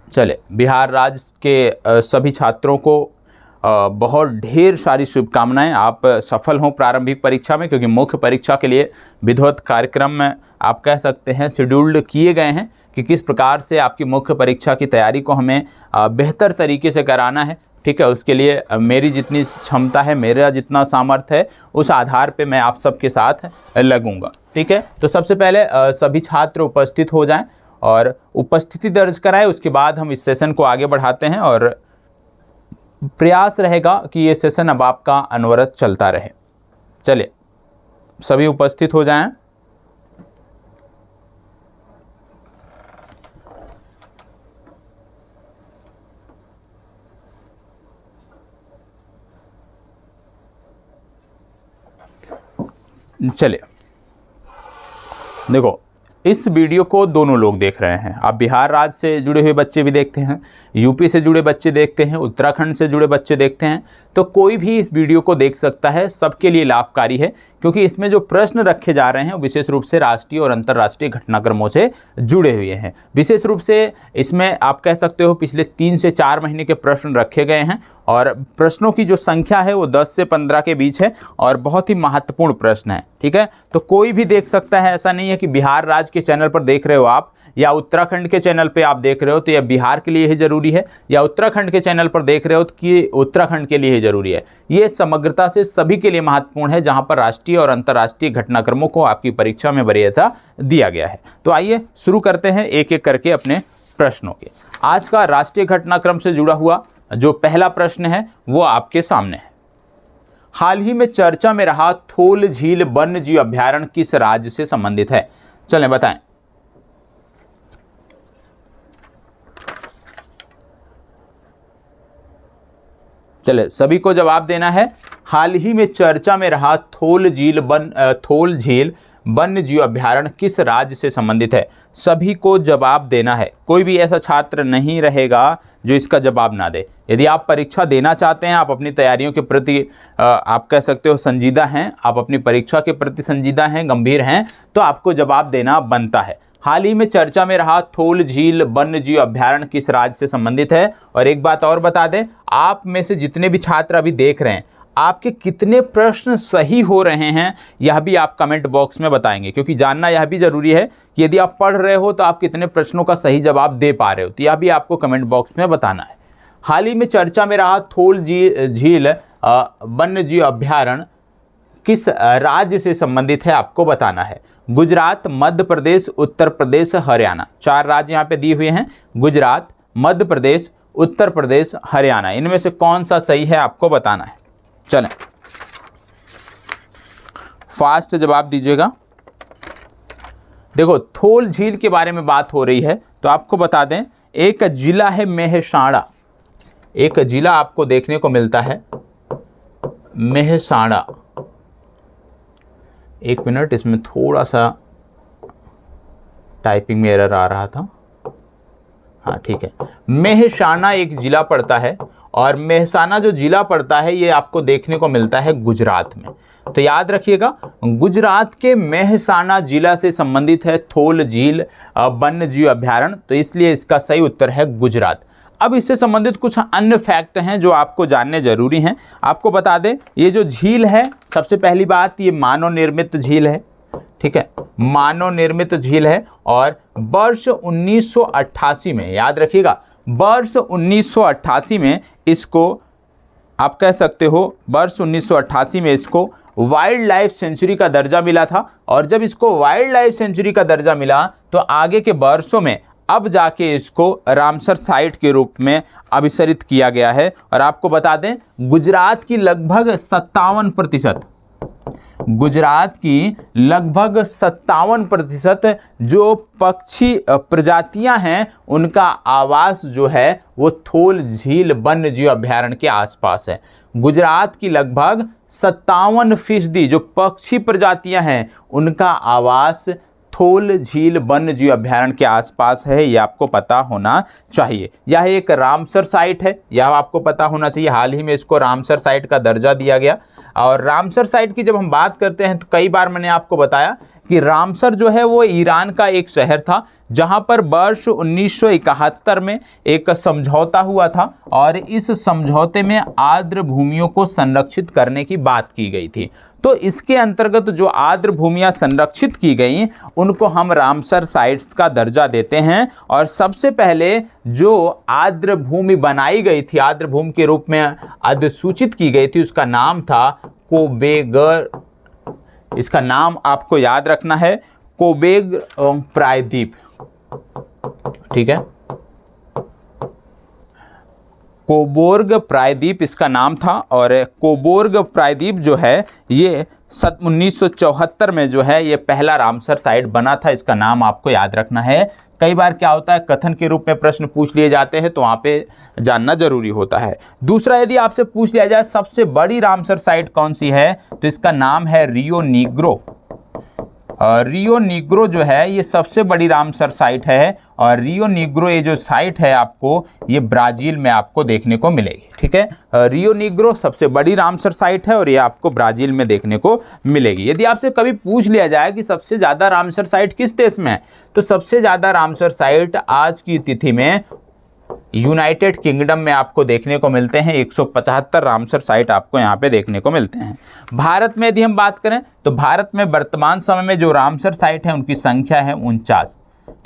चले, बिहार राज्य के सभी छात्रों को बहुत ढेर सारी शुभकामनाएं। आप सफल हों प्रारंभिक परीक्षा में, क्योंकि मुख्य परीक्षा के लिए विधिवत कार्यक्रम में आप कह सकते हैं शेड्यूल्ड किए गए हैं कि किस प्रकार से आपकी मुख्य परीक्षा की तैयारी को हमें बेहतर तरीके से कराना है। ठीक है, उसके लिए मेरी जितनी क्षमता है, मेरा जितना सामर्थ्य है, उस आधार पे मैं आप सबके साथ लगूंगा। ठीक है, तो सबसे पहले सभी छात्र उपस्थित हो जाएं और उपस्थिति दर्ज कराएं। उसके बाद हम इस सेशन को आगे बढ़ाते हैं और प्रयास रहेगा कि ये सेशन अब आपका अनवरत चलता रहे। चलिए, सभी उपस्थित हो जाएं। चलिए, देखो, इस वीडियो को दोनों लोग देख रहे हैं। आप बिहार राज्य से जुड़े हुए बच्चे भी देखते हैं, यूपी से जुड़े बच्चे देखते हैं, उत्तराखंड से जुड़े बच्चे देखते हैं, तो कोई भी इस वीडियो को देख सकता है। सबके लिए लाभकारी है, क्योंकि इसमें जो प्रश्न रखे जा रहे हैं विशेष रूप से राष्ट्रीय और अंतर्राष्ट्रीय घटनाक्रमों से जुड़े हुए हैं। विशेष रूप से इसमें आप कह सकते हो पिछले 3 से 4 महीने के प्रश्न रखे गए हैं और प्रश्नों की जो संख्या है वो 10 से 15 के बीच है और बहुत ही महत्वपूर्ण प्रश्न है। ठीक है, तो कोई भी देख सकता है, ऐसा नहीं है कि बिहार राज्य के चैनल पर देख रहे हो आप या उत्तराखंड के चैनल पे आप देख रहे हो तो यह बिहार के लिए ही जरूरी है, या उत्तराखंड के चैनल पर देख रहे हो तो कि उत्तराखंड के लिए ही जरूरी है। ये समग्रता से सभी के लिए महत्वपूर्ण है, जहां पर राष्ट्रीय और अंतर्राष्ट्रीय घटनाक्रमों को आपकी परीक्षा में वरीयता दिया गया है। तो आइए शुरू करते हैं एक एक करके अपने प्रश्नों के। आज का राष्ट्रीय घटनाक्रम से जुड़ा हुआ जो पहला प्रश्न है वो आपके सामने है। हाल ही में चर्चा में रहा थोल झील वन्य जीव अभ्यारण्य किस राज्य से संबंधित है? चलें बताएं। चले, सभी को जवाब देना है। हाल ही में चर्चा में रहा थोल झील वन्य जीव अभ्यारण्य किस राज्य से संबंधित है? सभी को जवाब देना है। कोई भी ऐसा छात्र नहीं रहेगा जो इसका जवाब ना दे। यदि आप परीक्षा देना चाहते हैं, आप अपनी तैयारियों के प्रति आप कह सकते हो संजीदा हैं, आप अपनी परीक्षा के प्रति संजीदा हैं, गंभीर हैं, तो आपको जवाब देना बनता है। हाल ही में चर्चा में रहा थोल झील वन्य जीव अभ्यारण्य किस राज्य से संबंधित है? और एक बात और बता दें, आप में से जितने भी छात्र अभी देख रहे हैं, आपके कितने प्रश्न सही हो रहे हैं यह भी आप कमेंट बॉक्स में बताएंगे, क्योंकि जानना यह भी जरूरी है कि यदि आप पढ़ रहे हो तो आप कितने प्रश्नों का सही जवाब दे पा रहे हो, तो यह भी आपको कमेंट बॉक्स में बताना है। हाल ही में चर्चा में रहा थोल झील वन्य जीव अभ्यारण्य किस राज्य से संबंधित है आपको बताना है। गुजरात, मध्य प्रदेश, उत्तर प्रदेश, हरियाणा। 4 राज्य यहाँ पे दिए हुए हैं, गुजरात, मध्य प्रदेश, उत्तर प्रदेश, हरियाणा। इनमें से कौन सा सही है आपको बताना है। चलें, फास्ट जवाब दीजिएगा। देखो, थोल झील के बारे में बात हो रही है तो आपको बता दें, एक जिला है मेहसाणा। एक जिला आपको देखने को मिलता है मेहसाणा। एक मिनट, इसमें थोड़ा सा टाइपिंग में एरर आ रहा था। हाँ ठीक है, मेहसाणा एक जिला पड़ता है और मेहसाणा जो जिला पड़ता है ये आपको देखने को मिलता है गुजरात में। तो याद रखिएगा, गुजरात के मेहसाणा जिला से संबंधित है थोल झील वन्य जीव अभ्यारण्य, तो इसलिए इसका सही उत्तर है गुजरात। अब इससे संबंधित कुछ अन्य फैक्ट हैं जो आपको जानने जरूरी हैं। आपको बता दें, ये जो झील है, सबसे पहली बात, ये मानव निर्मित झील है। ठीक है, मानव निर्मित झील है और वर्ष 1988 में, याद रखिएगा, वर्ष 1988 में इसको आप कह सकते हो, वर्ष 1988 में इसको वाइल्ड लाइफ सेंचुरी का दर्जा मिला था। और जब इसको वाइल्ड लाइफ सेंचुरी का दर्जा मिला तो आगे के वर्षों में अब जाके इसको रामसर साइट के रूप में अभिसरित किया गया है। और आपको बता दें, गुजरात की लगभग 57%, गुजरात की लगभग 57% जो पक्षी प्रजातियां हैं उनका आवास जो है वो थोल झील वन्य जीव अभ्यारण्य के आसपास है। गुजरात की लगभग 57% जो पक्षी प्रजातियां हैं उनका आवास थोल झील वन्य जीव अभ्यारण्य के आसपास है, ये आपको पता होना चाहिए। यह एक रामसर साइट है, यह आपको पता होना चाहिए। हाल ही में इसको रामसर साइट का दर्जा दिया गया। और रामसर साइट की जब हम बात करते हैं तो कई बार मैंने आपको बताया कि रामसर जो है वो ईरान का एक शहर था जहां पर वर्ष 1971 में एक समझौता हुआ था और इस समझौते में आर्द्र भूमियों को संरक्षित करने की बात की गई थी। तो इसके अंतर्गत जो आर्द्र भूमियां संरक्षित की गई उनको हम रामसर साइट्स का दर्जा देते हैं। और सबसे पहले जो आर्द्र भूमि बनाई गई थी, आर्द्र भूमि के रूप में अधिसूचित की गई थी, उसका नाम था कोबेगर। इसका नाम आपको याद रखना है, कोबेग प्रायद्वीप। ठीक है, कोबोर्ग प्रायद्वीप इसका नाम था। और कोबोर्ग प्रायद्वीप जो है ये 1974 में जो है ये पहला रामसर साइट बना था। इसका नाम आपको याद रखना है। कई बार क्या होता है, कथन के रूप में प्रश्न पूछ लिए जाते हैं तो वहाँ पे जानना जरूरी होता है। दूसरा, यदि आपसे पूछ लिया जाए सबसे बड़ी रामसर साइट कौन सी है, तो इसका नाम है रियो नीग्रो। रियो नीग्रो जो है ये सबसे बड़ी रामसर साइट है। और रियो नीग्रो ये जो साइट है आपको ये ब्राज़ील में आपको देखने को मिलेगी। ठीक है, रियो नीग्रो सबसे बड़ी रामसर साइट है और ये आपको ब्राज़ील में देखने को मिलेगी। यदि आपसे कभी पूछ लिया जाए कि सबसे ज़्यादा रामसर साइट किस देश में है, तो सबसे ज़्यादा रामसर साइट आज की तिथि में यूनाइटेड किंगडम में आपको देखने को मिलते हैं। 175 रामसर साइट आपको यहाँ पे देखने को मिलते हैं। भारत में यदि हम बात करें तो भारत में वर्तमान समय में जो रामसर साइट है उनकी संख्या है 49।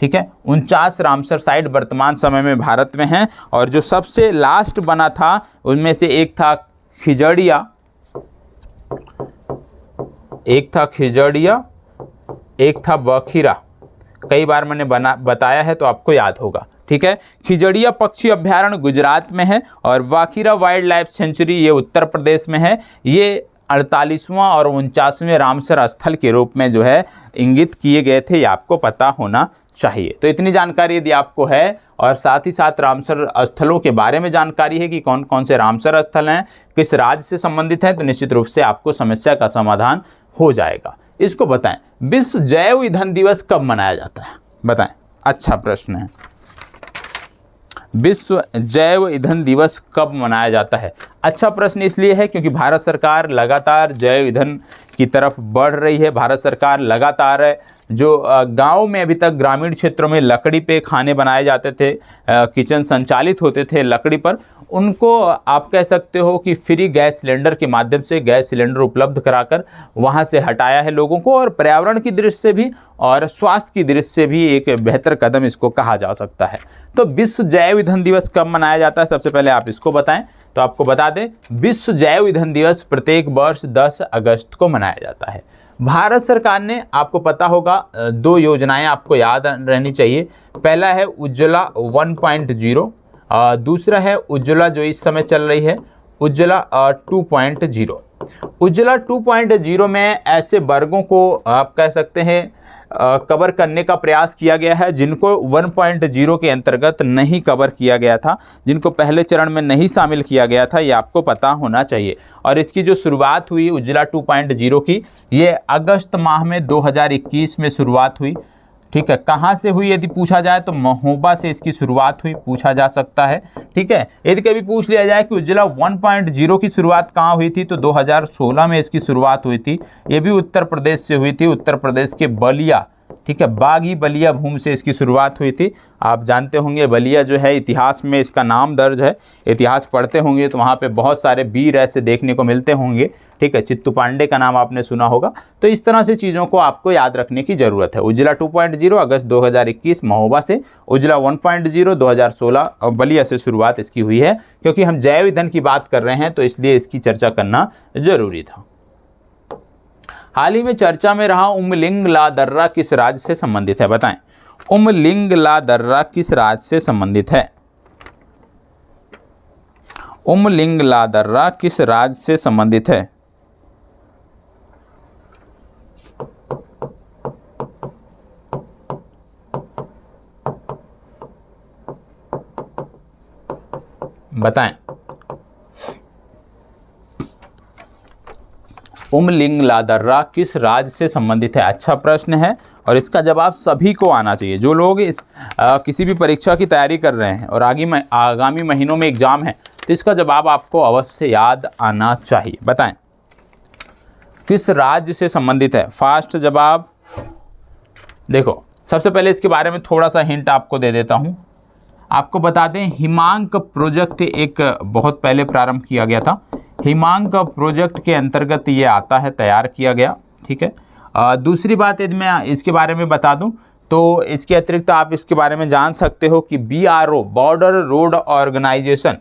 ठीक है, 49 रामसर साइट वर्तमान समय में भारत में हैं। और जो सबसे लास्ट बना था उनमें से एक था खिजड़िया, एक था बखीरा। कई बार मैंने बताया है तो आपको याद होगा। ठीक है, खिजड़िया पक्षी अभ्यारण्य गुजरात में है और वाखीरा वाइल्ड लाइफ सेंचुरी ये उत्तर प्रदेश में है। ये 48वां और 49वें रामसर स्थल के रूप में जो है इंगित किए गए थे, ये आपको पता होना चाहिए। तो इतनी जानकारी यदि आपको है और साथ ही साथ रामसर स्थलों के बारे में जानकारी है कि कौन कौन से रामसर स्थल हैं, किस राज्य से संबंधित हैं, तो निश्चित रूप से आपको समस्या का समाधान हो जाएगा। इसको बताएं, विश्व जैव ईंधन दिवस कब मनाया जाता है, बताएं। अच्छा प्रश्न है, विश्व जैव ईंधन दिवस कब मनाया जाता है? अच्छा प्रश्न इसलिए है क्योंकि भारत सरकार लगातार जैव ईंधन की तरफ बढ़ रही है। भारत सरकार लगातार जो गांव में अभी तक ग्रामीण क्षेत्रों में लकड़ी पे खाने बनाए जाते थे, किचन संचालित होते थे लकड़ी पर, उनको आप कह सकते हो कि फ्री गैस सिलेंडर के माध्यम से गैस सिलेंडर उपलब्ध कराकर वहां से हटाया है लोगों को। और पर्यावरण की दृष्टि से भी और स्वास्थ्य की दृष्टि से भी एक बेहतर कदम इसको कहा जा सकता है। तो विश्व जैव ईंधन दिवस कब मनाया जाता है, सबसे पहले आप इसको बताएं। तो आपको बता दें, विश्व जैव ईंधन दिवस प्रत्येक वर्ष 10 अगस्त को मनाया जाता है। भारत सरकार ने, आपको पता होगा, 2 योजनाएं आपको याद रहनी चाहिए। पहला है उज्ज्वला 1.0, दूसरा है उज्ज्वला जो इस समय चल रही है उज्ज्वला 2.0। उज्ज्वला 2.0 में ऐसे वर्गों को आप कह सकते हैं कवर करने का प्रयास किया गया है जिनको 1.0 के अंतर्गत नहीं कवर किया गया था, जिनको पहले चरण में नहीं शामिल किया गया था, ये आपको पता होना चाहिए। और इसकी जो शुरुआत हुई उज्ज्वला 2.0 की, ये अगस्त माह में 2021 में शुरुआत हुई। ठीक है, कहाँ से हुई यदि पूछा जाए तो महोबा से इसकी शुरुआत हुई, पूछा जा सकता है। ठीक है, यदि कभी पूछ लिया जाए कि उज्ज्वला 1.0 की शुरुआत कहाँ हुई थी, तो 2016 में इसकी शुरुआत हुई थी। ये भी उत्तर प्रदेश से हुई थी, उत्तर प्रदेश के बलिया, ठीक है, बागी बलिया भूमि से इसकी शुरुआत हुई थी। आप जानते होंगे बलिया जो है इतिहास में इसका नाम दर्ज है, इतिहास पढ़ते होंगे तो वहाँ पे बहुत सारे वीर ऐसे देखने को मिलते होंगे। ठीक है, चित्तू पांडे का नाम आपने सुना होगा। तो इस तरह से चीज़ों को आपको याद रखने की ज़रूरत है। उज्ज्वला 2.0 अगस्त 2021 महोबा से, उज्ज्वला 1.0 2016 और बलिया से शुरुआत इसकी हुई है। क्योंकि हम जैव ईंधन की बात कर रहे हैं तो इसलिए इसकी चर्चा करना ज़रूरी था। हाल ही में चर्चा में रहा उमलिंग ला दर्रा किस राज्य से संबंधित है, बताएं। उमलिंग ला दर्रा किस राज्य से संबंधित है? उमलिंग ला दर्रा किस राज्य से संबंधित है? बताएं। उमलिंग ला दर्रा किस राज्य से संबंधित है? अच्छा प्रश्न है और इसका जवाब सभी को आना चाहिए। जो लोग इस किसी भी परीक्षा की तैयारी कर रहे हैं और आगामी महीनों में एग्जाम है तो इसका जवाब आपको अवश्य याद आना चाहिए। बताएं, किस राज्य से संबंधित है? फास्ट जवाब देखो, सबसे पहले इसके बारे में थोड़ा सा हिंट आपको दे देता हूँ। आपको बता दें, हिमांक प्रोजेक्ट एक बहुत पहले प्रारंभ किया गया था। हिमांक प्रोजेक्ट के अंतर्गत ये आता है, तैयार किया गया। ठीक है। दूसरी बात यदि मैं इसके बारे में बता दूं तो इसके अतिरिक्त आप इसके बारे में जान सकते हो कि BRO border road organisation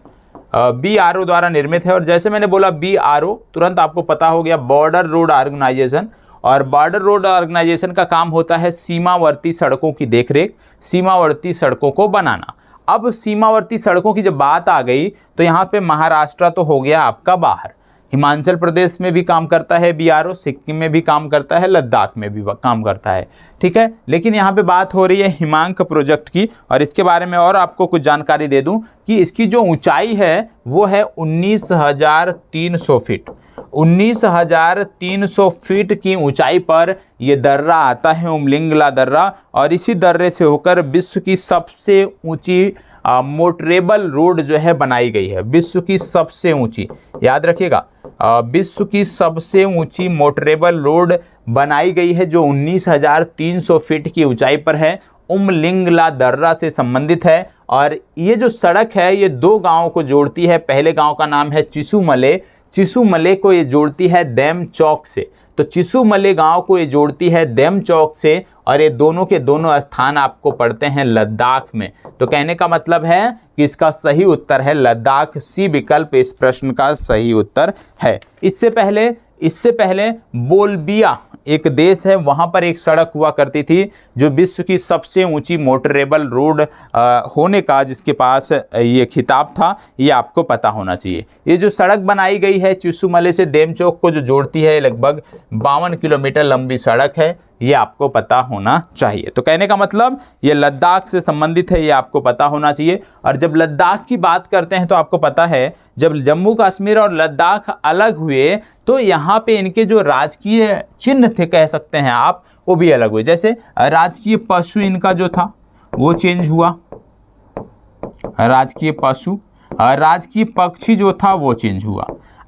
BRO द्वारा निर्मित है। और जैसे मैंने बोला BRO, तुरंत आपको पता हो गया बॉर्डर रोड ऑर्गेनाइजेशन। और बॉर्डर रोड ऑर्गेनाइजेशन का काम होता है सीमावर्ती सड़कों की देखरेख, सीमावर्ती सड़कों को बनाना। अब सीमावर्ती सड़कों की जब बात आ गई तो यहाँ पे महाराष्ट्र तो हो गया आपका बाहर, हिमाचल प्रदेश में भी काम करता है BRO, सिक्किम में भी काम करता है, लद्दाख में भी काम करता है। ठीक है। लेकिन यहाँ पे बात हो रही है हिमांक प्रोजेक्ट की, और इसके बारे में और आपको कुछ जानकारी दे दूं कि इसकी जो ऊंचाई है वो है 19,300 फीट। 19,300 फीट की ऊंचाई पर ये दर्रा आता है, उमलिंगला दर्रा, और इसी दर्रे से होकर विश्व की सबसे ऊंची मोटरेबल रोड जो है बनाई गई है। विश्व की सबसे ऊंची, याद रखिएगा, विश्व की सबसे ऊंची मोटरेबल रोड बनाई गई है जो 19,300 फीट की ऊंचाई पर है, उमलिंगला दर्रा से संबंधित है। और ये जो सड़क है ये दो गांवों को जोड़ती है। पहले गांव का नाम है चिसुमले, चिसुमले को ये जोड़ती है देम चौक से। तो चिसुमले गांव को ये जोड़ती है देम चौक से, और ये दोनों के दोनों स्थान आपको पड़ते हैं लद्दाख में। तो कहने का मतलब है कि इसका सही उत्तर है लद्दाख। सी विकल्प इस प्रश्न का सही उत्तर है। इससे पहले बोल्बिया एक देश है, वहाँ पर एक सड़क हुआ करती थी जो विश्व की सबसे ऊंची मोटरेबल रोड होने का जिसके पास ये खिताब था, ये आपको पता होना चाहिए। ये जो सड़क बनाई गई है चिसुमले से देमचौक को जो जोड़ती है, लगभग 52 किलोमीटर लंबी सड़क है, ये आपको पता होना चाहिए। तो कहने का मतलब ये लद्दाख से संबंधित है, ये आपको पता होना चाहिए। और जब लद्दाख की बात करते हैं तो आपको पता है जब जम्मू कश्मीर और लद्दाख अलग हुए तो यहाँ पे इनके जो राजकीय चिन्ह थे, कह सकते हैं आप, वो भी अलग हुए। जैसे राजकीय पशु इनका जो था वो चेंज हुआ, राजकीय पशु, राजकीय पक्षी जो था वो चेंज हुआ।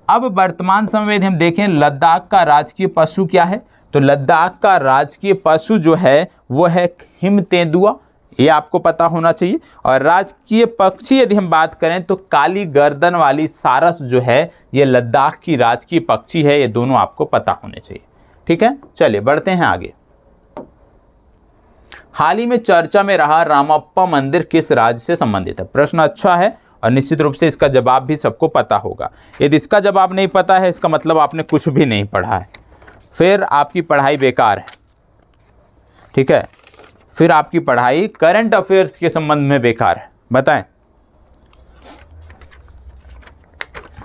अब वर्तमान समय में हम देखें लद्दाख का राजकीय पशु क्या है, तो लद्दाख का राजकीय पशु जो है वो है हिम तेंदुआ, ये आपको पता होना चाहिए। और राजकीय पक्षी यदि हम बात करें तो काली गर्दन वाली सारस जो है ये लद्दाख की राजकीय पक्षी है। ये दोनों आपको पता होने चाहिए। ठीक है, चलिए बढ़ते हैं आगे। हाल ही में चर्चा में रहा रामप्पा मंदिर किस राज्य से संबंधित है? प्रश्न अच्छा है और निश्चित रूप से इसका जवाब भी सबको पता होगा। यदि इसका जवाब नहीं पता है इसका मतलब आपने कुछ भी नहीं पढ़ा है, फिर आपकी पढ़ाई बेकार है। ठीक है, फिर आपकी पढ़ाई करंट अफेयर्स के संबंध में बेकार है। बताएं,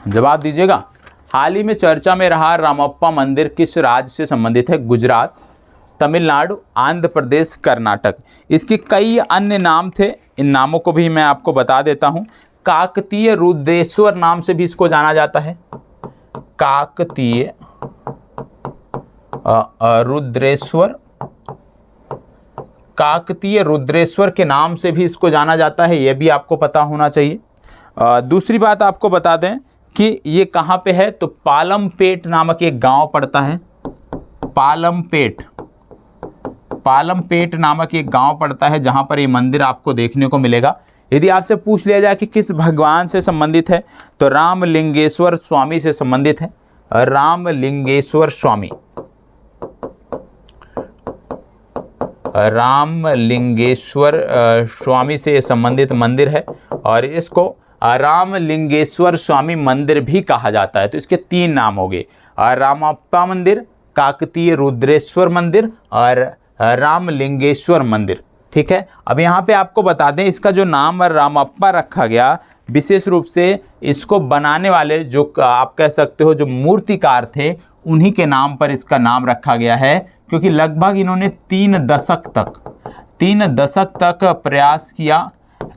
जवाब दीजिएगा। हाल ही में चर्चा में रहा रामप्पा मंदिर किस राज्य से संबंधित है? गुजरात, तमिलनाडु, आंध्र प्रदेश, कर्नाटक। इसके कई अन्य नाम थे, इन नामों को भी मैं आपको बता देता हूं। काकतीय रुद्रेश्वर नाम से भी इसको जाना जाता है। काकतीय रुद्रेश्वर, काकतीय रुद्रेश्वर के नाम से भी इसको जाना जाता है, यह भी आपको पता होना चाहिए। दूसरी बात आपको बता दें कि ये कहाँ पे है, तो पालमपेट नामक एक गांव पड़ता है। पालमपेट नामक एक गांव पड़ता है जहां पर ये मंदिर आपको देखने को मिलेगा। यदि आपसे पूछ लिया जाए कि किस भगवान से संबंधित है, तो रामलिंगेश्वर स्वामी से संबंधित है। रामलिंगेश्वर स्वामी, रामलिंगेश्वर स्वामी से संबंधित मंदिर है और इसको रामलिंगेश्वर स्वामी मंदिर भी कहा जाता है। तो इसके तीन नाम हो गए, रामप्पा मंदिर, काकतीय रुद्रेश्वर मंदिर और रामलिंगेश्वर मंदिर। ठीक है, अब यहाँ पे आपको बता दें इसका जो नाम रामप्पा रखा गया, विशेष रूप से इसको बनाने वाले जो आप कह सकते हो जो मूर्तिकार थे, उन्हीं के नाम पर इसका नाम रखा गया है, क्योंकि लगभग इन्होंने 3 दशक तक प्रयास किया,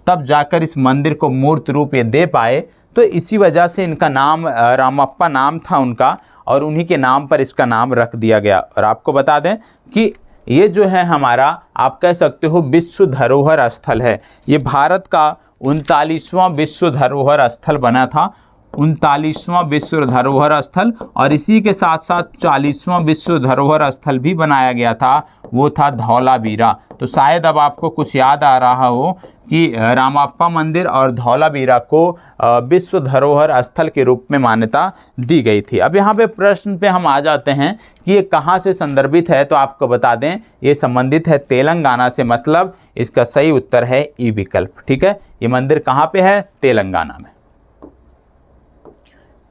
तब जाकर इस मंदिर को मूर्त रूप ये दे पाए। तो इसी वजह से इनका नाम रामप्पा नाम था उनका, और उन्हीं के नाम पर इसका नाम रख दिया गया। और आपको बता दें कि ये जो है हमारा आप कह सकते हो विश्व धरोहर स्थल है। ये भारत का 39वां विश्व धरोहर स्थल बना था, 39वां विश्व धरोहर स्थल, और इसी के साथ साथ 40वां विश्व धरोहर स्थल भी बनाया गया था वो था धौलावीरा। तो शायद अब आपको कुछ याद आ रहा हो कि रामाप्पा मंदिर और धौलावीरा को विश्व धरोहर स्थल के रूप में मान्यता दी गई थी। अब यहाँ पे प्रश्न पे हम आ जाते हैं कि ये कहाँ से संदर्भित है, तो आपको बता दें ये संबंधित है तेलंगाना से, मतलब इसका सही उत्तर है ई विकल्प। ठीक है, ये मंदिर कहाँ पे है? तेलंगाना में।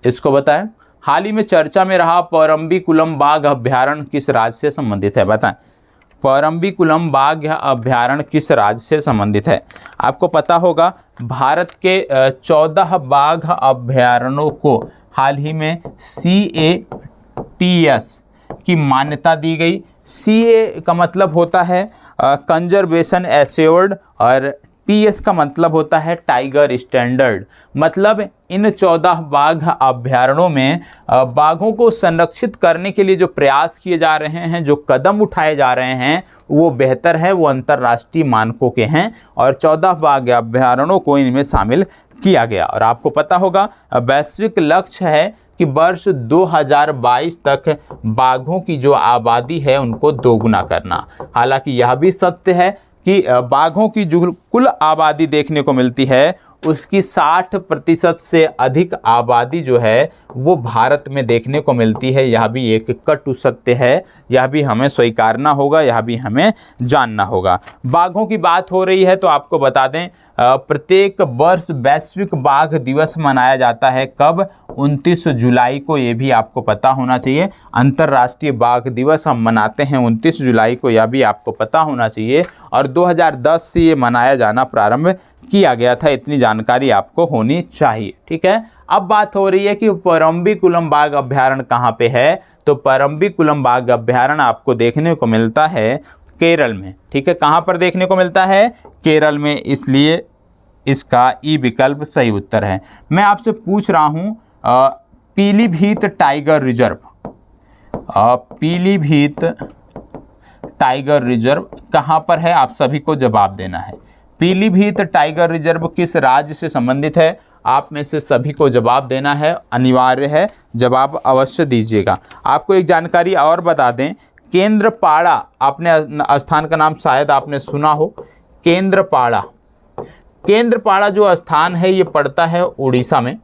इसको बताएं, हाल ही में चर्चा में रहा परम्बिकुलम बाघ अभ्यारण्य किस राज्य से संबंधित है? बताएं, परम्बिकुलम बाघ अभ्यारण्य किस राज्य से संबंधित है? आपको पता होगा भारत के 14 बाघ अभ्यारण्यों को हाल ही में CATS की मान्यता दी गई। CA का मतलब होता है कंजर्वेशन एश्योर्ड और TS का मतलब होता है टाइगर स्टैंडर्ड। मतलब इन 14 बाघ अभ्यारण्यों में बाघों को संरक्षित करने के लिए जो प्रयास किए जा रहे हैं, जो कदम उठाए जा रहे हैं, वो बेहतर है, वो अंतर्राष्ट्रीय मानकों के हैं और 14 बाघ अभ्यारण्यों को इनमें शामिल किया गया। और आपको पता होगा वैश्विक लक्ष्य है कि वर्ष 2022 तक बाघों की जो आबादी है उनको दोगुना करना। हालांकि यह भी सत्य है कि बाघों की जो कुल आबादी देखने को मिलती है उसकी 60% से अधिक आबादी जो है वो भारत में देखने को मिलती है। यह भी एक कटु सत्य है, यह भी हमें स्वीकारना होगा, यह भी हमें जानना होगा। बाघों की बात हो रही है तो आपको बता दें प्रत्येक वर्ष वैश्विक बाघ दिवस मनाया जाता है। कब? 29 जुलाई को, ये भी आपको पता होना चाहिए। अंतर्राष्ट्रीय बाघ दिवस हम मनाते हैं 29 जुलाई को, यह भी आपको पता होना चाहिए। और 2010 से ये मनाया जाना प्रारंभ किया गया था, इतनी जानकारी आपको होनी चाहिए। ठीक है, अब बात हो रही है कि परम्बिकुलम बाघ अभ्यारण्य कहाँ पे है? तो परम्बिकुलम बाघ अभ्यारण्य आपको देखने को मिलता है केरल में। ठीक है, कहाँ पर देखने को मिलता है? केरल में, इसलिए इसका ई विकल्प सही उत्तर है। मैं आपसे पूछ रहा हूँ Pilibhit tiger reserve, Pilibhit tiger reserve कहाँ पर है? आप सभी को जवाब देना है। पीलीभीत टाइगर रिजर्व किस राज्य से संबंधित है? आप में से सभी को जवाब देना है, अनिवार्य है, जवाब अवश्य दीजिएगा। आपको एक जानकारी और बता दें, केंद्रपाड़ा, आपने स्थान का नाम शायद आपने सुना हो, केंद्रपाड़ा। केंद्रपाड़ा जो स्थान है ये पड़ता है उड़ीसा में।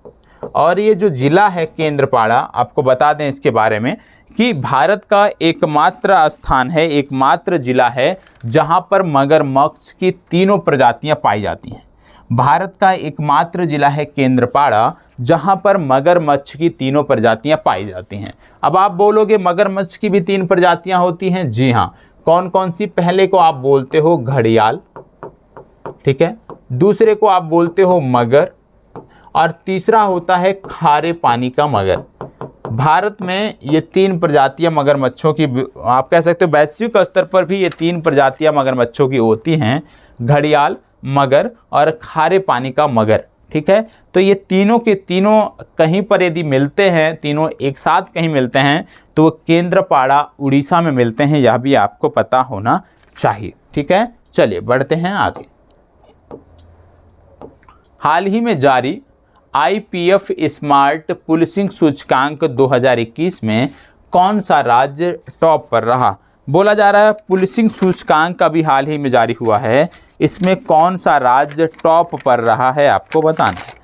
और ये जो जिला है केंद्रपाड़ा, आपको बता दें इसके बारे में कि भारत का एकमात्र स्थान है, एकमात्र जिला है जहां पर मगरमच्छ की तीनों प्रजातियां पाई जाती हैं। भारत का एकमात्र जिला है केंद्रपाड़ा जहां पर मगरमच्छ की तीनों प्रजातियां पाई जाती हैं। अब आप बोलोगे मगरमच्छ की भी 3 प्रजातियां होती हैं? जी हाँ। कौन कौन सी? पहले को आप बोलते हो घड़ियाल, ठीक है, दूसरे को आप बोलते हो मगर, और तीसरा होता है खारे पानी का मगर। भारत में ये 3 प्रजातियां मगरमच्छों की, आप कह सकते हो वैश्विक स्तर पर भी ये 3 प्रजातियां मगरमच्छों की होती हैं, घड़ियाल, मगर और खारे पानी का मगर। ठीक है, तो ये तीनों के तीनों कहीं पर यदि मिलते हैं, तीनों एक साथ कहीं मिलते हैं तो केंद्रपाड़ा उड़ीसा में मिलते हैं, यह भी आपको पता होना चाहिए। ठीक है, चलिए बढ़ते हैं आगे। हाल ही में जारी IPF स्मार्ट पुलिसिंग सूचकांक 2021 में कौन सा राज्य टॉप पर रहा? बोला जा रहा है पुलिसिंग सूचकांक अभी हाल ही में जारी हुआ है, इसमें कौन सा राज्य टॉप पर रहा है आपको बताना है।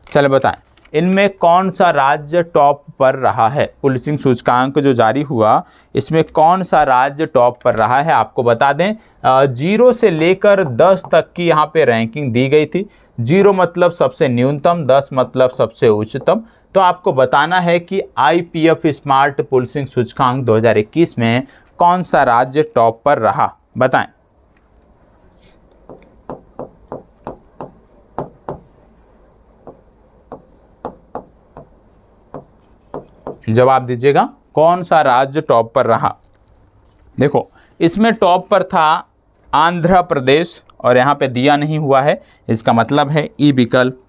चलो बताएं, इनमें कौन सा राज्य टॉप पर रहा है? पुलिसिंग सूचकांक जो जारी हुआ इसमें कौन सा राज्य टॉप पर रहा है आपको बता दें। 0 से लेकर 10 तक की यहाँ पे रैंकिंग दी गई थी। 0 मतलब सबसे न्यूनतम, 10 मतलब सबसे उच्चतम। तो आपको बताना है कि IPF स्मार्ट पुलिसिंग सूचकांक 2021 में कौन सा राज्य टॉप पर रहा, बताएं। जवाब दीजिएगा, कौन सा राज्य टॉप पर रहा? देखो, इसमें टॉप पर था आंध्र प्रदेश और यहाँ पे दिया नहीं हुआ है, इसका मतलब है ई विकल्प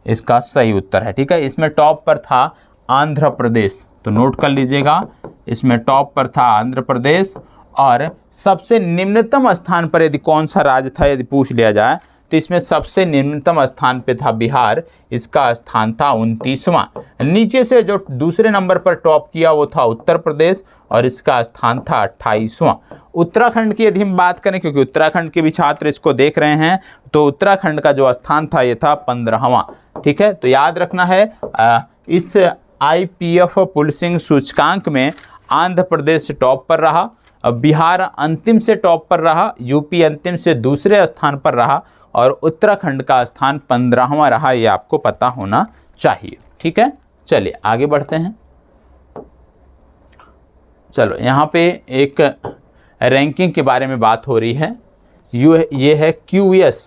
इसका सही उत्तर है। ठीक है, इसमें टॉप पर था आंध्र प्रदेश, तो नोट कर लीजिएगा, इसमें टॉप पर था आंध्र प्रदेश। और सबसे निम्नतम स्थान पर यदि कौन सा राज्य था यदि पूछ लिया जाए तो तो इसमें सबसे निम्नतम स्थान पे था बिहार, इसका स्थान था 29वां। नीचे से जो दूसरे नंबर पर टॉप किया वो था उत्तर प्रदेश और इसका स्थान था 28वां। उत्तराखंड की यदि हम बात करें, क्योंकि उत्तराखंड के भी छात्र इसको देख रहे हैं, तो उत्तराखंड का जो स्थान था ये था 15वां। ठीक है, तो याद रखना है इस IPF पुलिसिंग सूचकांक में आंध्र प्रदेश टॉप पर रहा, बिहार अंतिम से टॉप पर रहा, यूपी अंतिम से दूसरे स्थान पर रहा और उत्तराखंड का स्थान 15वां रहा। ये आपको पता होना चाहिए। ठीक है, चलिए आगे बढ़ते हैं। चलो यहाँ पे एक रैंकिंग के बारे में बात हो रही है। ये है QS,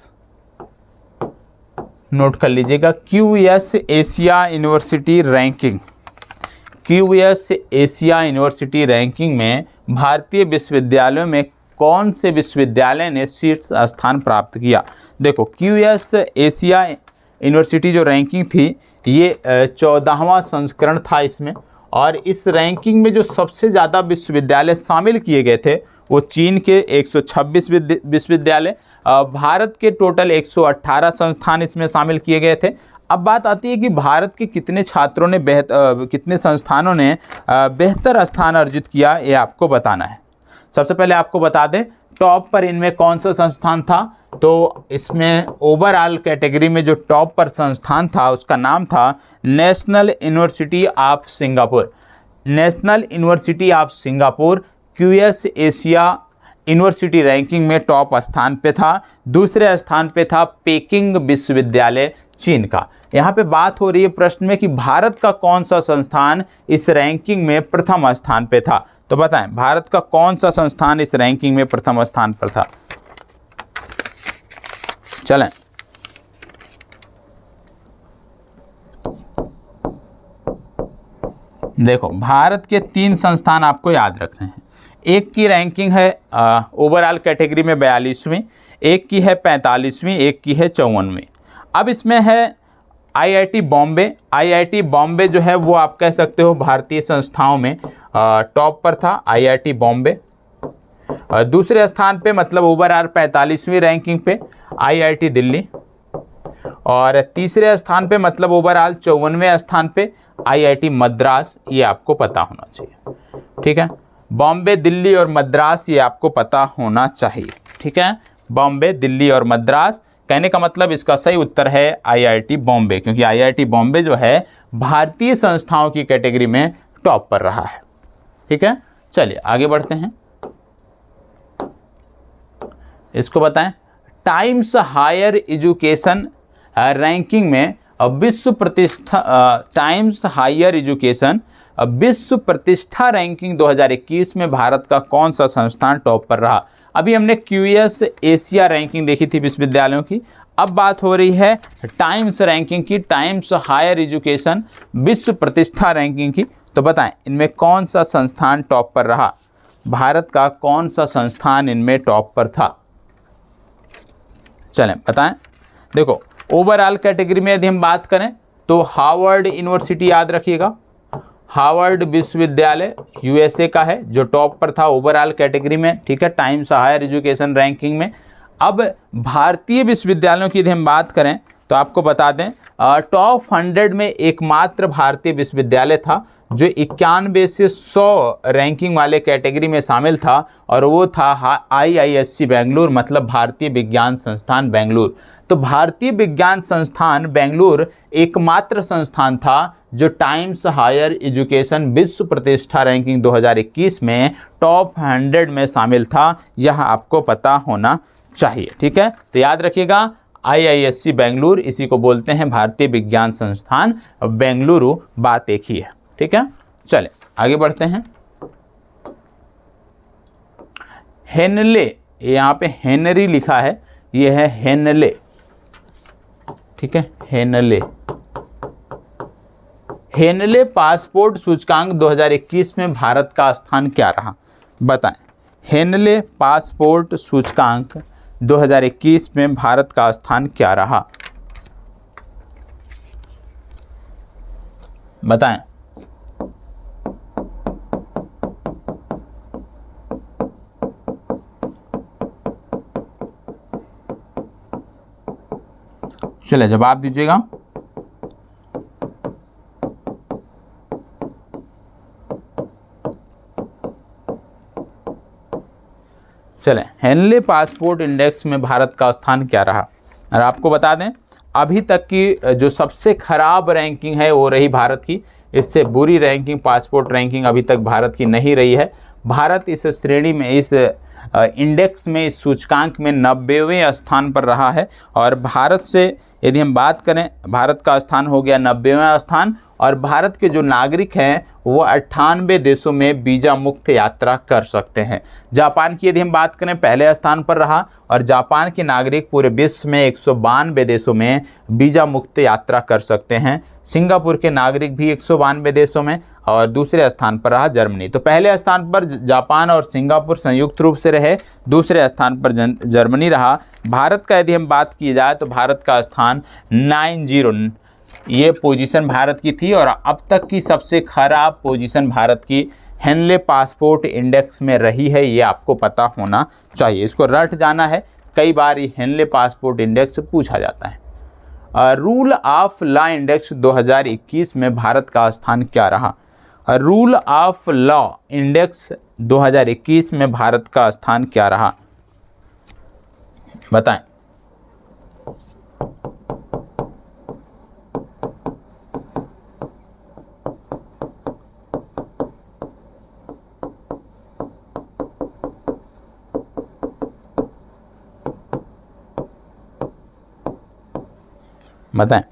नोट कर लीजिएगा, QS Asia university ranking. QS Asia university ranking में भारतीय विश्वविद्यालयों में कौन से विश्वविद्यालय ने शीर्ष स्थान प्राप्त किया। देखो QS एशिया यूनिवर्सिटी जो रैंकिंग थी ये 14वां संस्करण था इसमें, और इस रैंकिंग में जो सबसे ज़्यादा विश्वविद्यालय शामिल किए गए थे वो चीन के 126 विश्वविद्यालय, भारत के टोटल 118 संस्थान इसमें शामिल किए गए थे। अब बात आती है कि भारत के कितने छात्रों ने कितने संस्थानों ने बेहतर स्थान अर्जित किया, ये आपको बताना है। सबसे पहले आपको बता दें टॉप पर इनमें कौन सा संस्थान था। तो इसमें ओवरऑल कैटेगरी में जो टॉप पर संस्थान था उसका नाम था national university of Singapore. National university of Singapore QS Asia university ranking में टॉप स्थान पे था। दूसरे स्थान पे था पेकिंग विश्वविद्यालय चीन का। यहाँ पे बात हो रही है प्रश्न में कि भारत का कौन सा संस्थान इस रैंकिंग में प्रथम स्थान पे था। तो बताएं भारत का कौन सा संस्थान इस रैंकिंग में प्रथम स्थान पर था। चलें, देखो भारत के 3 संस्थान आपको याद रखने हैं। एक की रैंकिंग है ओवरऑल कैटेगरी में 42वीं, एक की है 45वीं, एक की है 54वीं। अब इसमें है IIT बॉम्बे। IIT बॉम्बे जो है वो आप कह सकते हो भारतीय संस्थाओं में टॉप पर था IIT बॉम्बे। दूसरे स्थान पे मतलब ओवरऑल 45वीं रैंकिंग पे IIT दिल्ली, और तीसरे स्थान पे मतलब ओवरऑल 54वें स्थान पे IIT मद्रास। ये आपको पता होना चाहिए। ठीक है, बॉम्बे, दिल्ली और मद्रास ये आपको पता होना चाहिए। ठीक है, बॉम्बे, दिल्ली और मद्रास। कहने का मतलब इसका सही उत्तर है IIT बॉम्बे, क्योंकि IIT बॉम्बे जो है भारतीय संस्थाओं की कैटेगरी में टॉप पर रहा है। ठीक है, चलिए आगे बढ़ते हैं। इसको बताएं टाइम्स हायर एजुकेशन रैंकिंग में विश्व प्रतिष्ठा, टाइम्स हायर एजुकेशन विश्व प्रतिष्ठा रैंकिंग 2021 में भारत का कौन सा संस्थान टॉप पर रहा। अभी हमने QS एशिया रैंकिंग देखी थी विश्वविद्यालयों की, अब बात हो रही है टाइम्स रैंकिंग की, टाइम्स हायर एजुकेशन विश्व प्रतिष्ठा रैंकिंग की। तो बताएं इनमें कौन सा संस्थान टॉप पर रहा, भारत का कौन सा संस्थान इनमें टॉप पर था। चलें बताएं। देखो ओवरऑल कैटेगरी में यदि हम बात करें तो हार्वर्ड यूनिवर्सिटी याद रखिएगा, हार्वर्ड विश्वविद्यालय USA का है जो टॉप पर था ओवरऑल कैटेगरी में। ठीक है, टाइम्स हायर एजुकेशन रैंकिंग में। अब भारतीय विश्वविद्यालयों की यदि हम बात करें तो आपको बता दें टॉप 100 में एकमात्र भारतीय विश्वविद्यालय था जो 91 से 100 रैंकिंग वाले कैटेगरी में शामिल था, और वो था IISc बेंगलुरु, मतलब भारतीय विज्ञान संस्थान बेंगलुरु। तो भारतीय विज्ञान संस्थान बेंगलुरु एकमात्र संस्थान था जो टाइम्स हायर एजुकेशन विश्व प्रतिष्ठा रैंकिंग 2021 में टॉप 100 में शामिल था। यह आपको पता होना चाहिए। ठीक है, तो याद रखिएगा IISc बेंगलुरु, इसी को बोलते हैं भारतीय विज्ञान संस्थान बेंगलुरु, बात एक ही है। ठीक है, चले आगे बढ़ते हैं। हेनले, यहाँ पे हेनरी लिखा है, ये है हेनले। ठीक है, हेनले। हेनले पासपोर्ट सूचकांक 2021 में भारत का स्थान क्या रहा, बताएं। हेनले पासपोर्ट सूचकांक 2021 में भारत का स्थान क्या रहा, बताएं। चलिए जवाब दीजिएगा। चलें, हेनले पासपोर्ट इंडेक्स में भारत का स्थान क्या रहा। और आपको बता दें अभी तक की जो सबसे खराब रैंकिंग है वो रही भारत की। इससे बुरी रैंकिंग, पासपोर्ट रैंकिंग अभी तक भारत की नहीं रही है। भारत इस श्रेणी में, इस इंडेक्स में, इस सूचकांक में 90वें स्थान पर रहा है। और भारत से यदि हम बात करें, भारत का स्थान हो गया 90वां स्थान। और भारत के जो नागरिक हैं वो 98 देशों में वीज़ा मुक्त यात्रा कर सकते हैं। जापान की यदि हम बात करें, पहले स्थान पर रहा और जापान के नागरिक पूरे विश्व में 192 देशों में वीज़ा मुक्त यात्रा कर सकते हैं। सिंगापुर के नागरिक भी 192 देशों में, और दूसरे स्थान पर रहा जर्मनी। तो पहले स्थान पर जापान और सिंगापुर संयुक्त रूप से रहे, दूसरे स्थान पर जर्मनी रहा। भारत का यदि हम बात की जाए तो भारत का स्थान 90, ये पोजीशन भारत की थी। और अब तक की सबसे खराब पोजीशन भारत की हेनले पासपोर्ट इंडेक्स में रही है, ये आपको पता होना चाहिए। इसको रट जाना है, कई बार ये हेनले पासपोर्ट इंडेक्स पूछा जाता है। रूल ऑफ लॉ इंडेक्स 2021 में भारत का स्थान क्या रहा। रूल ऑफ लॉ इंडेक्स 2021 में भारत का स्थान क्या रहा, बताएं। बताएं,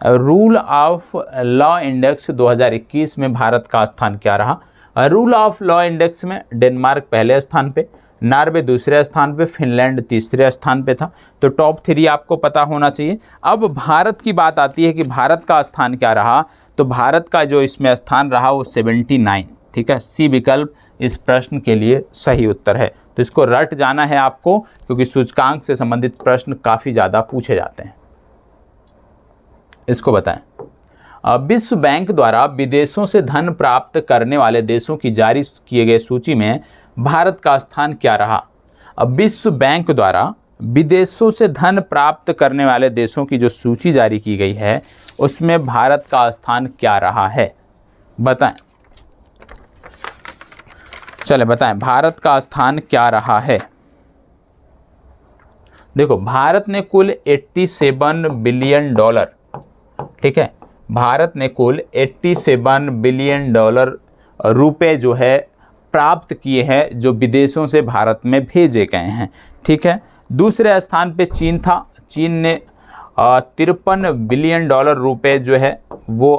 रूल ऑफ लॉ इंडेक्स 2021 में भारत का स्थान क्या रहा। रूल ऑफ लॉ इंडेक्स में डेनमार्क पहले स्थान पे, नॉर्वे दूसरे स्थान पे, फिनलैंड तीसरे स्थान पे था। तो टॉप 3 आपको पता होना चाहिए। अब भारत की बात आती है कि भारत का स्थान क्या रहा। तो भारत का जो इसमें स्थान रहा वो 79, ठीक है। सी विकल्प इस प्रश्न के लिए सही उत्तर है। तो इसको रट जाना है आपको, क्योंकि सूचकांक से संबंधित प्रश्न काफ़ी ज़्यादा पूछे जाते हैं। इसको बताएं, विश्व बैंक द्वारा विदेशों से धन प्राप्त करने वाले देशों की जारी किए गए सूची में भारत का स्थान क्या रहा। अब विश्व बैंक द्वारा विदेशों से धन प्राप्त करने वाले देशों की जो सूची जारी की गई है उसमें भारत का स्थान क्या रहा है, बताएं। चले बताएं, भारत का स्थान क्या रहा है। देखो, भारत ने कुल 87 बिलियन डॉलर, ठीक है, भारत ने कुल 87 बिलियन डॉलर रुपए जो है प्राप्त किए हैं, जो विदेशों से भारत में भेजे गए हैं, ठीक है। दूसरे स्थान पे चीन था। चीन ने 53 बिलियन डॉलर रुपए जो है वो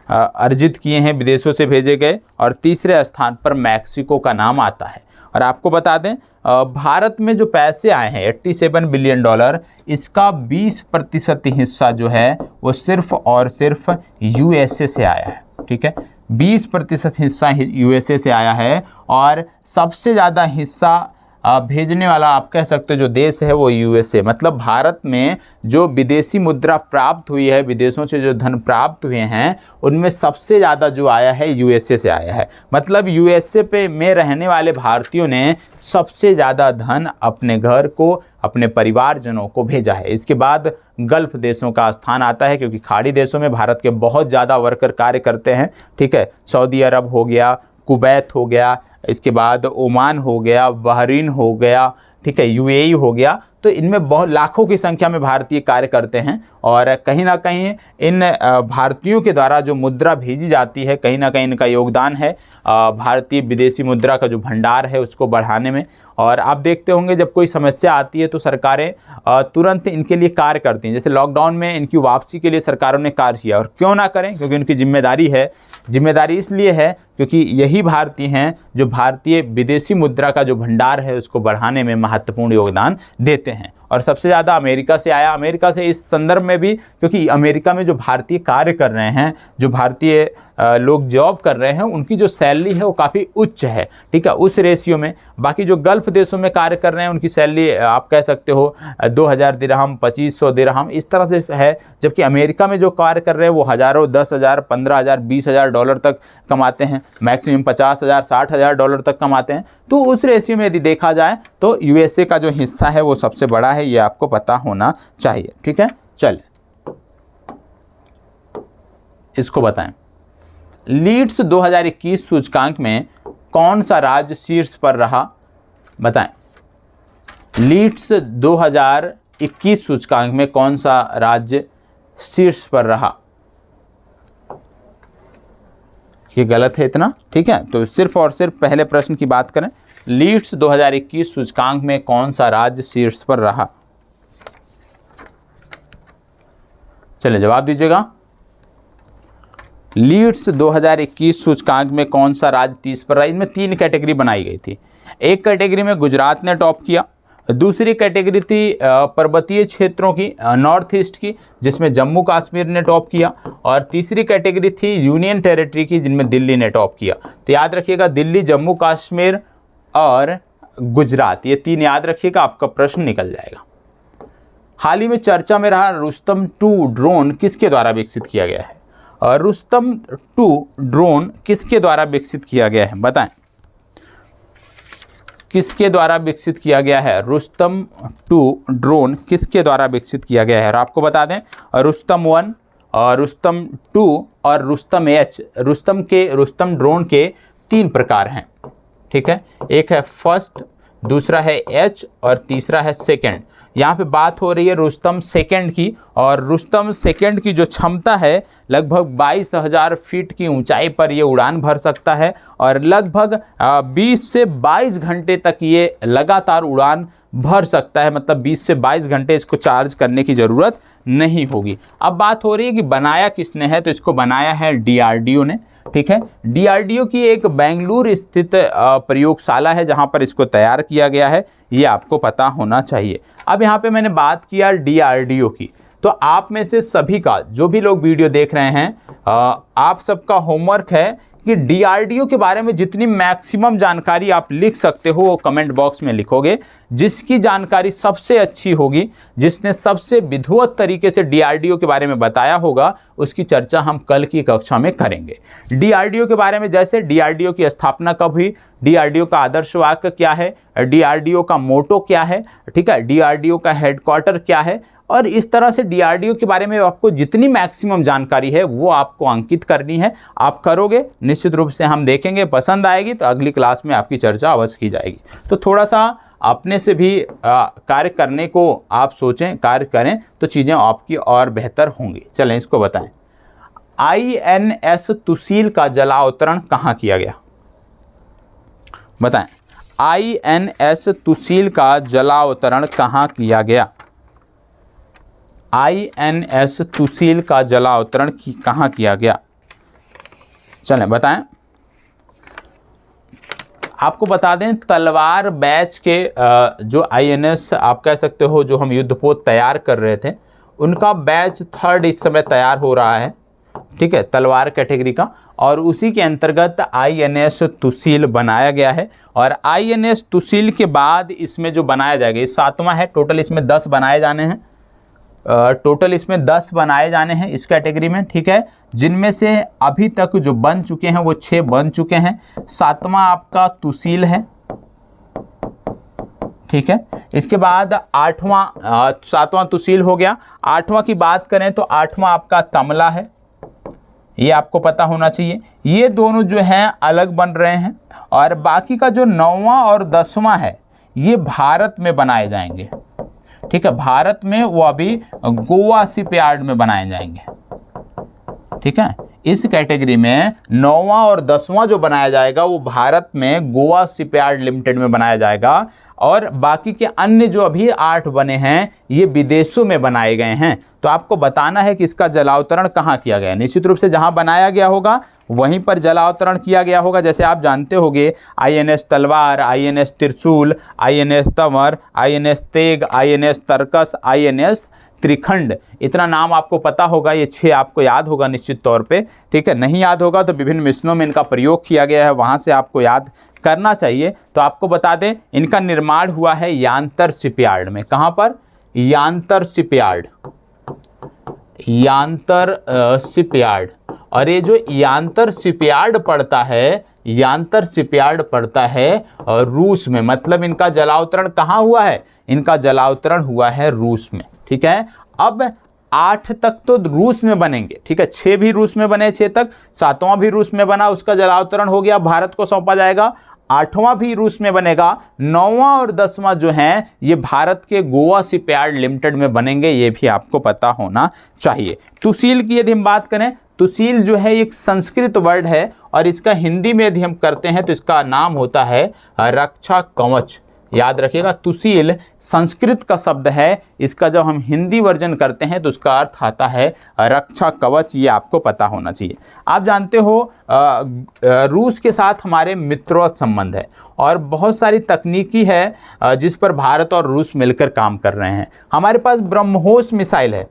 अर्जित किए हैं, विदेशों से भेजे गए। और तीसरे स्थान पर मैक्सिको का नाम आता है। और आपको बता दें, भारत में जो पैसे आए हैं 87 बिलियन डॉलर, इसका 20% हिस्सा जो है वो सिर्फ और सिर्फ यूएसए से आया है, ठीक है। 20% हिस्सा यूएसए से आया है। और सबसे ज़्यादा हिस्सा भेजने वाला आप कह सकते हो जो देश है वो यूएसए। मतलब भारत में जो विदेशी मुद्रा प्राप्त हुई है, विदेशों से जो धन प्राप्त हुए हैं, उनमें सबसे ज़्यादा जो आया है यूएसए से आया है। मतलब यूएसए पे में रहने वाले भारतीयों ने सबसे ज़्यादा धन अपने घर को, अपने परिवारजनों को भेजा है। इसके बाद गल्फ देशों का स्थान आता है, क्योंकि खाड़ी देशों में भारत के बहुत ज़्यादा वर्कर कार्य करते हैं, ठीक है। सऊदी अरब हो गया, कुवैत हो गया, इसके बाद ओमान हो गया, बहरीन हो गया, ठीक है, यूएई हो गया। तो इनमें बहुत लाखों की संख्या में भारतीय कार्य करते हैं। और कहीं ना कहीं इन भारतीयों के द्वारा जो मुद्रा भेजी जाती है, कहीं ना कहीं इनका योगदान है भारतीय विदेशी मुद्रा का जो भंडार है उसको बढ़ाने में। और आप देखते होंगे जब कोई समस्या आती है तो सरकारें तुरंत इनके लिए कार्य करती हैं। जैसे लॉकडाउन में इनकी वापसी के लिए सरकारों ने कार्य किया, और क्यों ना करें, क्योंकि उनकी जिम्मेदारी है। जिम्मेदारी इसलिए है क्योंकि यही भारतीय हैं जो भारतीय विदेशी मुद्रा का जो भंडार है उसको बढ़ाने में महत्वपूर्ण योगदान देते हैं। और सबसे ज़्यादा अमेरिका से आया। अमेरिका से इस संदर्भ में भी, क्योंकि अमेरिका में जो भारतीय कार्य कर रहे हैं, जो भारतीय लोग जॉब कर रहे हैं, उनकी जो सैलरी है वो काफ़ी उच्च है, ठीक है, उस रेशियो में। बाकी जो गल्फ़ देशों में कार्य कर रहे हैं उनकी सैलरी आप कह सकते हो 2000 दिरहम, 2500 दिरहम, इस तरह से है। जबकि अमेरिका में जो कार्य कर रहे हैं वो हज़ारों, 10,000, 15,000, 20,000 डॉलर तक कमाते हैं, मैक्सिमम 50,000, 60,000 डॉलर तक कमाते हैं। तो उस रेशियो में यदि देखा जाए तो यूएसए का जो हिस्सा है वो सबसे बड़ा है, ये आपको पता होना चाहिए, ठीक है। चल इसको बताएं। लीड्स 2021 सूचकांक में कौन सा राज्य शीर्ष पर रहा, बताएं। लीड्स 2021 सूचकांक में कौन सा राज्य शीर्ष पर रहा? ये गलत है इतना, ठीक है। तो सिर्फ और सिर्फ पहले प्रश्न की बात करें, लीड्स 2021 सूचकांक में कौन सा राज्य शीर्ष पर रहा? चलिए जवाब दीजिएगा। लीड्स 2021 सूचकांक में कौन सा राज्य 30 पर रहा? इनमें 3 कैटेगरी बनाई गई थी। एक कैटेगरी में गुजरात ने टॉप किया, दूसरी कैटेगरी थी पर्वतीय क्षेत्रों की, नॉर्थ ईस्ट की, जिसमें जम्मू कश्मीर ने टॉप किया, और तीसरी कैटेगरी थी यूनियन टेरिटरी की, जिनमें दिल्ली ने टॉप किया। तो याद रखिएगा, दिल्ली, जम्मू कश्मीर और गुजरात, ये 3 याद रखिएगा, आपका प्रश्न निकल जाएगा। हाल ही में चर्चा में रहा रुस्तम 2 ड्रोन किसके द्वारा विकसित किया गया है? रुस्तम 2 ड्रोन किसके द्वारा विकसित किया गया है, बताएं। किसके द्वारा विकसित किया गया है? रुस्तम 2 ड्रोन किसके द्वारा विकसित किया गया है? और आपको बता दें, रुस्तम 1 और रुस्तम 2 और रुस्तम H, रुस्तम ड्रोन के 3 प्रकार हैं, ठीक है। एक है फर्स्ट, दूसरा है H और तीसरा है सेकंड। यहाँ पे बात हो रही है रुस्तम सेकंड की, और रुस्तम सेकंड की जो क्षमता है लगभग 22,000 फीट की ऊंचाई पर ये उड़ान भर सकता है, और लगभग 20 से 22 घंटे तक ये लगातार उड़ान भर सकता है। मतलब 20 से 22 घंटे इसको चार्ज करने की ज़रूरत नहीं होगी। अब बात हो रही है कि बनाया किसने है, तो इसको बनाया है DRDO ने, ठीक है। DRDO की एक बेंगलुरु स्थित प्रयोगशाला है जहां पर इसको तैयार किया गया है, ये आपको पता होना चाहिए। अब यहाँ पे मैंने बात किया DRDO की, तो आप में से सभी का, जो भी लोग वीडियो देख रहे हैं, आप सबका होमवर्क है कि DRDO के बारे में जितनी मैक्सिमम जानकारी आप लिख सकते हो वो कमेंट बॉक्स में लिखोगे। जिसकी जानकारी सबसे अच्छी होगी, जिसने सबसे विधिवत तरीके से DRDO के बारे में बताया होगा, उसकी चर्चा हम कल की कक्षा में करेंगे। DRDO के बारे में, जैसे DRDO की स्थापना कब हुई, DRDO का आदर्श वाक्य क्या है, DRDO का मोटो क्या है, ठीक है, DRDO का हेडक्वार्टर क्या है, और इस तरह से DRDO के बारे में आपको जितनी मैक्सिमम जानकारी है वो आपको अंकित करनी है। आप करोगे, निश्चित रूप से हम देखेंगे, पसंद आएगी तो अगली क्लास में आपकी चर्चा अवश्य की जाएगी। तो थोड़ा सा अपने से भी कार्य करने को आप सोचें, कार्य करें तो चीज़ें आपकी और बेहतर होंगी। चलें इसको बताएं। INS तुसील का जलावतरण कहाँ किया गया, बताएं। INS तुसील का जलावतरण कहाँ किया गया? INS तुसील का जलावतरण कहाँ किया गया? चलें बताएं। आपको बता दें, तलवार बैच के जो INS आप कह सकते हो, जो हम युद्धपोत तैयार कर रहे थे, उनका बैच 3rd इस समय तैयार हो रहा है, ठीक है, तलवार कैटेगरी का, और उसी के अंतर्गत INS तुसील बनाया गया है। और INS तुसील के बाद इसमें जो बनाया जाएगा, ये 7वां है, टोटल इसमें 10 बनाए जाने हैं, टोटल इसमें 10 बनाए जाने हैं इस कैटेगरी में, ठीक है, जिनमें से अभी तक जो बन चुके हैं वो 6 बन चुके हैं। 7वां आपका तुसील है, ठीक है। इसके बाद 7वां तुसील हो गया। 8वां की बात करें तो 8वां आपका तमला है, ये आपको पता होना चाहिए। ये दोनों जो हैं अलग बन रहे हैं, और बाकी का जो 9वां और 10वां है ये भारत में बनाए जाएंगे, ठीक है, भारत में, वो अभी गोवा शिपयार्ड में बनाए जाएंगे, ठीक है। इस कैटेगरी में 9वां और 10वां जो बनाया जाएगा वो भारत में गोवा शिपयार्ड लिमिटेड में बनाया जाएगा, और बाकी के अन्य जो अभी 8 बने हैं ये विदेशों में बनाए गए हैं। तो आपको बताना है कि इसका जलावतरण कहाँ किया गया है। निश्चित रूप से जहाँ बनाया गया होगा वहीं पर जलावतरण किया गया होगा। जैसे आप जानते होंगे, INS तलवार, INS त्रिशूल, INS Tanwar, INS Tegh, INS तरकस, INS Trikhand, इतना नाम आपको पता होगा। ये 6 आपको याद होगा निश्चित तौर पे, ठीक है। नहीं याद होगा तो विभिन्न मिशनों में इनका प्रयोग किया गया है, वहाँ से आपको याद करना चाहिए। तो आपको बता दें, इनका निर्माण हुआ है यांतर शिपयार्ड में। कहाँ पर? यांतर शिपयार्ड, यांतर शिपयार्ड। और ये जो यांतर शिपयार्ड पड़ता है, यांतर शिपयार्ड पड़ता है रूस में। मतलब इनका जलावतरण कहाँ हुआ है? इनका जलावतरण हुआ है रूस में, ठीक है। अब 8 तक तो रूस में बनेंगे, ठीक है, 6 भी रूस में बने, 6 तक, 7वां भी रूस में बना, उसका जलावतरण हो गया, भारत को सौंपा जाएगा। 8वां भी रूस में बनेगा, 9वां और 10वां जो हैं ये भारत के गोवा शिपयार्ड लिमिटेड में बनेंगे, ये भी आपको पता होना चाहिए। तुसील की यदि हम बात करें, तुसील जो है एक संस्कृत वर्ड है और इसका हिंदी में यदि हम करते हैं तो इसका नाम होता है रक्षा कवच। याद रखिएगा, तुसील संस्कृत का शब्द है, इसका जब हम हिंदी वर्जन करते हैं तो उसका अर्थ आता है रक्षा कवच, ये आपको पता होना चाहिए। आप जानते हो रूस के साथ हमारे मित्रवत संबंध है और बहुत सारी तकनीकी है जिस पर भारत और रूस मिलकर काम कर रहे हैं। हमारे पास ब्रह्मोस मिसाइल है,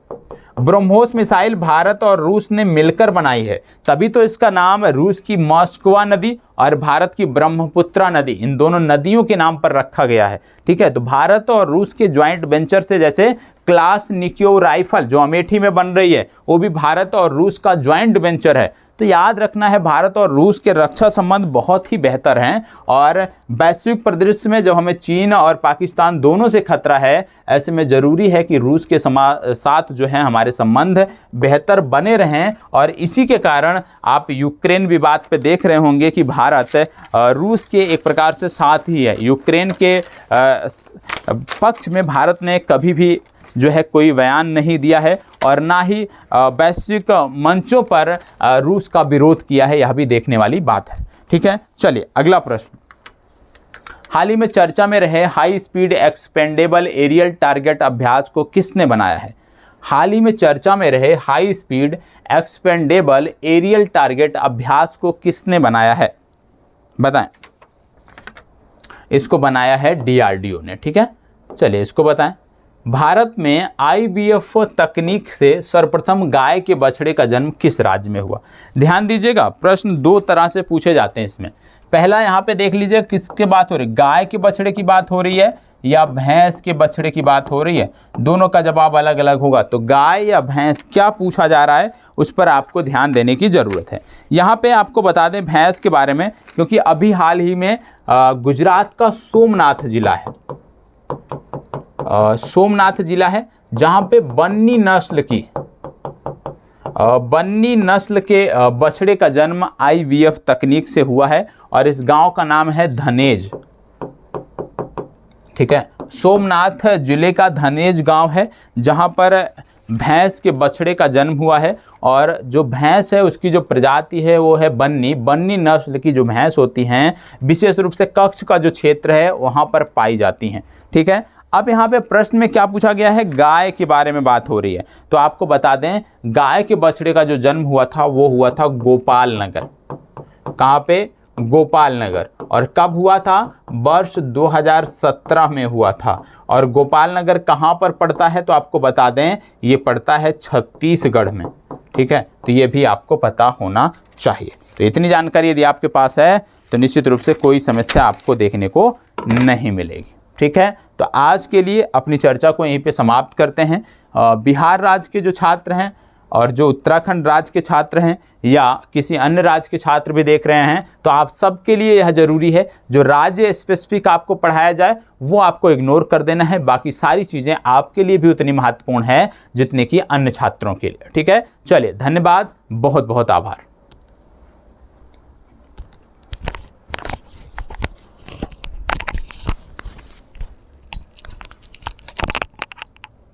ब्रह्मोस मिसाइल भारत और रूस ने मिलकर बनाई है, तभी तो इसका नाम रूस की मॉस्कवा नदी और भारत की ब्रह्मपुत्रा नदी, इन दोनों नदियों के नाम पर रखा गया है, ठीक है। तो भारत और रूस के ज्वाइंट वेंचर से, जैसे क्लास निक्यो राइफल जो अमेठी में बन रही है, वो भी भारत और रूस का ज्वाइंट वेंचर है। तो याद रखना है, भारत और रूस के रक्षा संबंध बहुत ही बेहतर हैं और वैश्विक परिदृश्य में जब हमें चीन और पाकिस्तान दोनों से खतरा है, ऐसे में ज़रूरी है कि रूस के साथ जो है हमारे संबंध बेहतर बने रहें। और इसी के कारण आप यूक्रेन विवाद पे देख रहे होंगे कि भारत रूस के एक प्रकार से साथ ही है। यूक्रेन के पक्ष में भारत ने कभी भी जो है कोई बयान नहीं दिया है और ना ही वैश्विक मंचों पर रूस का विरोध किया है, यह भी देखने वाली बात है, ठीक है। चलिए अगला प्रश्न, हाल ही में चर्चा में रहे high speed expendable aerial target अभ्यास को किसने बनाया है? हाल ही में चर्चा में रहे high speed expendable aerial target अभ्यास को किसने बनाया है, बताएं। इसको बनाया है DRDO ने, ठीक है। चलिए इसको बताएं। भारत में IVF तकनीक से सर्वप्रथम गाय के बछड़े का जन्म किस राज्य में हुआ? ध्यान दीजिएगा, प्रश्न दो तरह से पूछे जाते हैं इसमें। पहला यहाँ पे देख लीजिए किसके बात हो रही है, गाय के बछड़े की बात हो रही है या भैंस के बछड़े की बात हो रही है, दोनों का जवाब अलग अलग होगा। तो गाय या भैंस क्या पूछा जा रहा है उस पर आपको ध्यान देने की ज़रूरत है। यहाँ पे आपको बता दें भैंस के बारे में, क्योंकि अभी हाल ही में गुजरात का सोमनाथ जिला है, सोमनाथ जिला है जहाँ पे बन्नी नस्ल के बछड़े का जन्म IVF तकनीक से हुआ है और इस गांव का नाम है धनेज, ठीक है। सोमनाथ जिले का धनेज गांव है जहां पर भैंस के बछड़े का जन्म हुआ है और जो भैंस है उसकी जो प्रजाति है वो है बन्नी नस्ल की जो भैंस होती हैं विशेष रूप से कच्छ का जो क्षेत्र है वहां पर पाई जाती हैं, ठीक है। अब यहाँ पे प्रश्न में क्या पूछा गया है, गाय के बारे में बात हो रही है। तो आपको बता दें गाय के बछड़े का जो जन्म हुआ था वो हुआ था गोपाल नगर। कहाँ पे? गोपाल नगर। और कब हुआ था? वर्ष 2017 में हुआ था। और गोपाल नगर कहाँ पर पड़ता है? तो आपको बता दें ये पड़ता है छत्तीसगढ़ में, ठीक है। तो ये भी आपको पता होना चाहिए। तो इतनी जानकारी यदि आपके पास है तो निश्चित रूप से कोई समस्या आपको देखने को नहीं मिलेगी, ठीक है। तो आज के लिए अपनी चर्चा को यहीं पे समाप्त करते हैं। बिहार राज्य के जो छात्र हैं और जो उत्तराखंड राज्य के छात्र हैं या किसी अन्य राज्य के छात्र भी देख रहे हैं तो आप सबके लिए यह ज़रूरी है जो राज्य स्पेसिफिक आपको पढ़ाया जाए वो आपको इग्नोर कर देना है। बाकी सारी चीज़ें आपके लिए भी उतनी महत्वपूर्ण है जितने कि अन्य छात्रों के लिए, ठीक है। चलिए धन्यवाद, बहुत बहुत आभार।